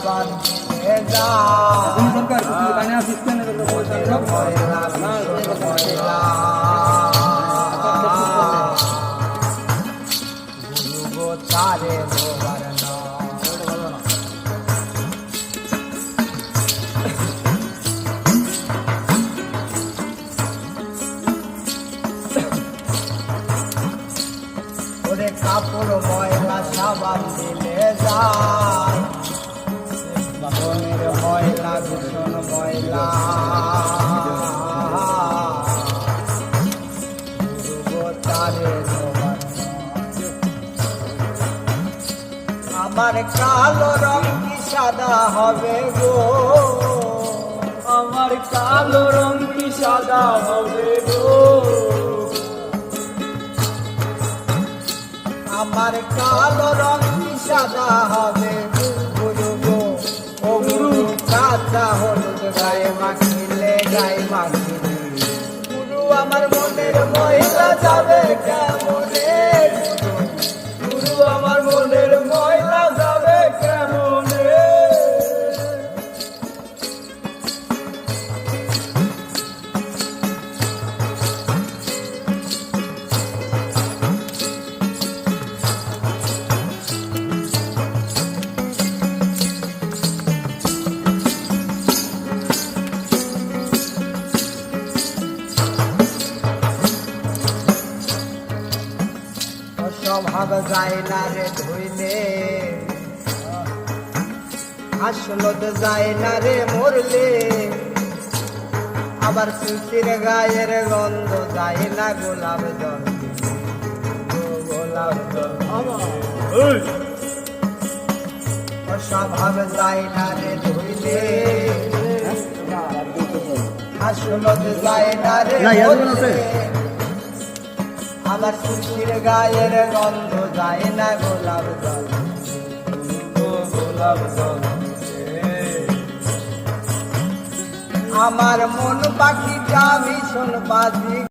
সাবান দিলে যায় ময়লা ভীষণ ময়লা গুরু তারে মোবার ওরে কাপড় ময়লা সাবান দিলে যায় মনের ময়লা ভীষণ ময়লা তারে আমার কালো রং কি সাদা হবে গো আমার কালো রং কি সাদা হবে গো আমার কালো রং কি সাদা হবে গুরু গো ও গুরু কাঁচা হলুদ গায়ে মাখিলে গায়ে মাখিলে গুরু আমার মনের ময়লা যাবে কেমনে গুরু আমার মনের ময়লা যাবে কেমনে স্বভাব যায় না রে ধুইলে আসলো তো যায় না রে মরলে আবার সুতির গায়ের গন্ধ যায় না গোলাপ জল গোলাপ জল স্বভাব যায় না রে ধুইলে আসলো তো যায় না রে মরলে আবার সুতির গায়ের গন্ধ যায় না গোলাপ জল গোলাপ জল আমার মন পাখিটা ভীষণ বাজি